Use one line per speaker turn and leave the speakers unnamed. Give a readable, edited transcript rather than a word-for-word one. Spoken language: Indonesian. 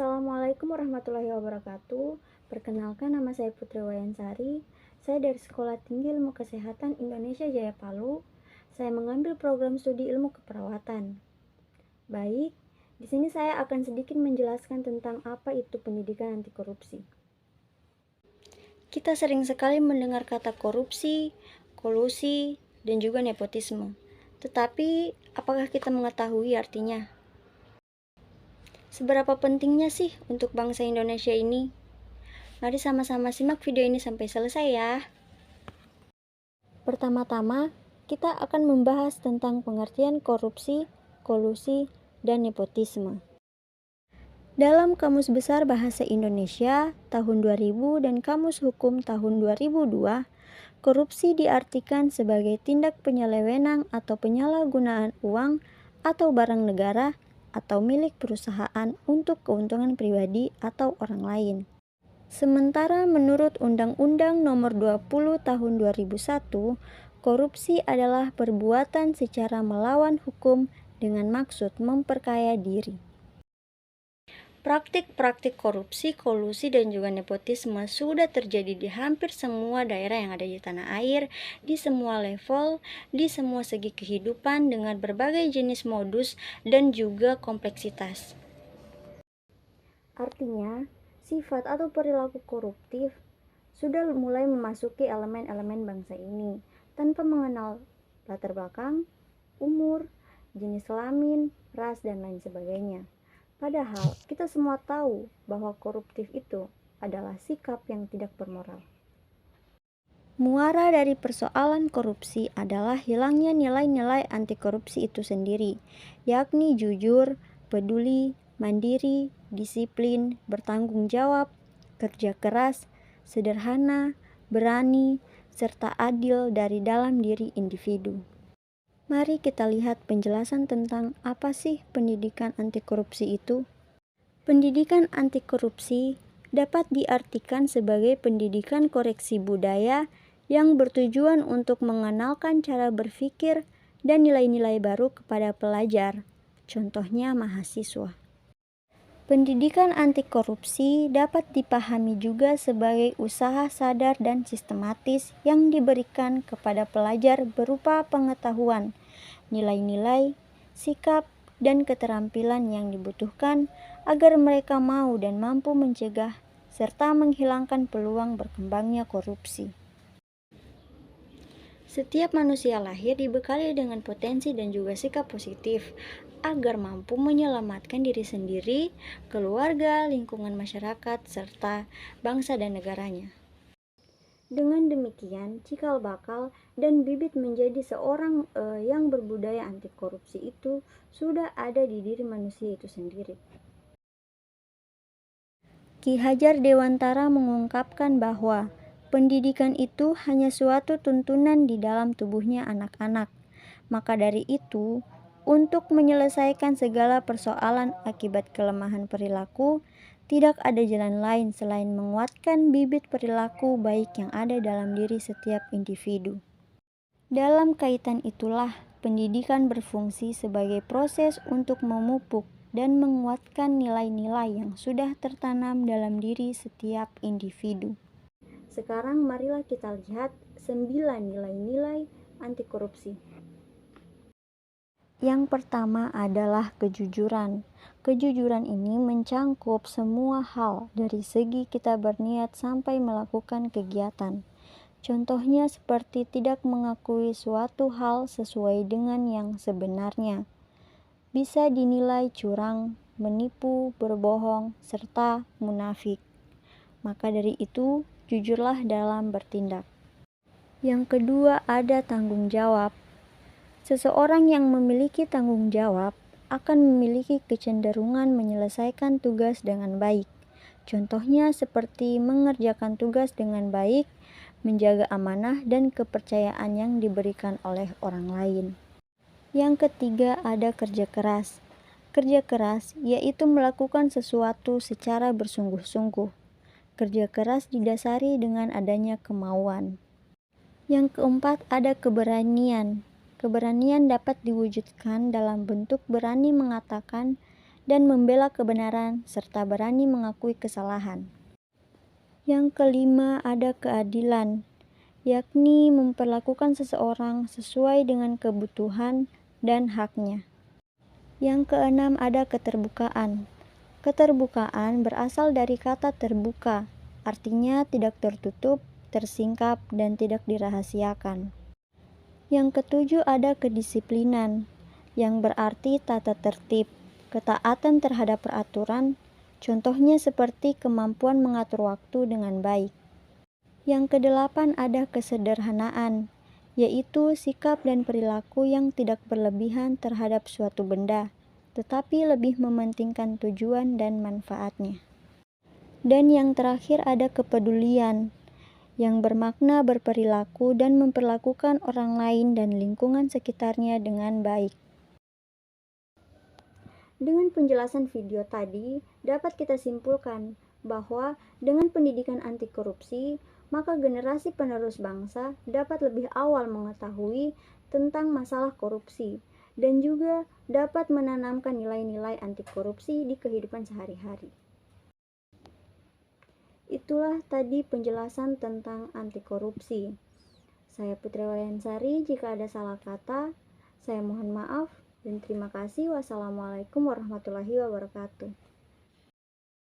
Assalamualaikum warahmatullahi wabarakatuh. Perkenalkan, nama saya Putri Wayansari. Saya dari Sekolah Tinggi Ilmu Kesehatan Indonesia Jaya Palu. Saya mengambil program studi ilmu keperawatan. Baik, di sini saya akan sedikit menjelaskan tentang apa itu pendidikan anti korupsi. Kita sering sekali mendengar kata korupsi, kolusi, dan juga nepotisme. Tetapi, apakah kita mengetahui artinya? Seberapa pentingnya sih untuk bangsa Indonesia ini? Mari sama-sama simak video ini sampai selesai ya. Pertama-tama, kita akan membahas tentang pengertian korupsi, kolusi, dan nepotisme. Dalam Kamus Besar Bahasa Indonesia tahun 2000 dan Kamus Hukum tahun 2002, korupsi diartikan sebagai tindak penyelewengan atau penyalahgunaan uang atau barang negara atau milik perusahaan untuk keuntungan pribadi atau orang lain. Sementara menurut Undang-Undang Nomor 20 Tahun 2001, korupsi adalah perbuatan secara melawan hukum dengan maksud memperkaya diri. Praktik-praktik korupsi, kolusi, dan juga nepotisme sudah terjadi di hampir semua daerah yang ada di tanah air, di semua level, di semua segi kehidupan dengan berbagai jenis modus dan juga kompleksitas. Artinya, sifat atau perilaku koruptif sudah mulai memasuki elemen-elemen bangsa ini tanpa mengenal latar belakang, umur, jenis kelamin, ras, dan lain sebagainya. Padahal kita semua tahu bahwa koruptif itu adalah sikap yang tidak bermoral. Muara dari persoalan korupsi adalah hilangnya nilai-nilai anti korupsi itu sendiri, yakni jujur, peduli, mandiri, disiplin, bertanggung jawab, kerja keras, sederhana, berani, serta adil dari dalam diri individu. Mari kita lihat penjelasan tentang apa sih pendidikan anti korupsi itu. Pendidikan anti korupsi dapat diartikan sebagai pendidikan koreksi budaya yang bertujuan untuk mengenalkan cara berpikir dan nilai-nilai baru kepada pelajar, contohnya mahasiswa. Pendidikan anti korupsi dapat dipahami juga sebagai usaha sadar dan sistematis yang diberikan kepada pelajar berupa pengetahuan, nilai-nilai, sikap, dan keterampilan yang dibutuhkan agar mereka mau dan mampu mencegah serta menghilangkan peluang berkembangnya korupsi. Setiap manusia lahir dibekali dengan potensi dan juga sikap positif agar mampu menyelamatkan diri sendiri, keluarga, lingkungan masyarakat, serta bangsa dan negaranya. Dengan demikian, cikal bakal dan bibit menjadi seorang yang berbudaya anti korupsi itu sudah ada di diri manusia itu sendiri. Ki Hajar Dewantara mengungkapkan bahwa pendidikan itu hanya suatu tuntunan di dalam tubuhnya anak-anak. Maka dari itu, untuk menyelesaikan segala persoalan akibat kelemahan perilaku, tidak ada jalan lain selain menguatkan bibit perilaku baik yang ada dalam diri setiap individu. Dalam kaitan itulah, pendidikan berfungsi sebagai proses untuk memupuk dan menguatkan nilai-nilai yang sudah tertanam dalam diri setiap individu. Sekarang marilah kita lihat 9 nilai-nilai anti korupsi. Yang pertama adalah kejujuran. Kejujuran ini mencangkup semua hal dari segi kita berniat sampai melakukan kegiatan. Contohnya seperti tidak mengakui suatu hal sesuai dengan yang sebenarnya. Bisa dinilai curang, menipu, berbohong, serta munafik. Maka dari itu, jujurlah dalam bertindak. Yang kedua ada tanggung jawab. Seseorang yang memiliki tanggung jawab akan memiliki kecenderungan menyelesaikan tugas dengan baik. Contohnya seperti mengerjakan tugas dengan baik, menjaga amanah dan kepercayaan yang diberikan oleh orang lain. Yang ketiga ada kerja keras. Kerja keras yaitu melakukan sesuatu secara bersungguh-sungguh. Kerja keras didasari dengan adanya kemauan. Yang keempat ada keberanian. Keberanian dapat diwujudkan dalam bentuk berani mengatakan dan membela kebenaran serta berani mengakui kesalahan. Yang kelima, ada keadilan, yakni memperlakukan seseorang sesuai dengan kebutuhan dan haknya. Yang keenam, ada keterbukaan. Keterbukaan berasal dari kata terbuka, artinya tidak tertutup, tersingkap, dan tidak dirahasiakan. Yang ketujuh, ada kedisiplinan, yang berarti tata tertib, ketaatan terhadap peraturan, contohnya seperti kemampuan mengatur waktu dengan baik. Yang kedelapan, ada kesederhanaan, yaitu sikap dan perilaku yang tidak berlebihan terhadap suatu benda, tetapi lebih mementingkan tujuan dan manfaatnya. Dan yang terakhir, ada kepedulian, yang bermakna berperilaku dan memperlakukan orang lain dan lingkungan sekitarnya dengan baik. Dengan penjelasan video tadi, dapat kita simpulkan bahwa dengan pendidikan anti korupsi, maka generasi penerus bangsa dapat lebih awal mengetahui tentang masalah korupsi dan juga dapat menanamkan nilai-nilai anti korupsi di kehidupan sehari-hari. Itulah tadi penjelasan tentang anti korupsi. Saya Putri Wayansari, jika ada salah kata, saya mohon maaf dan terima kasih. Wassalamualaikum warahmatullahi wabarakatuh.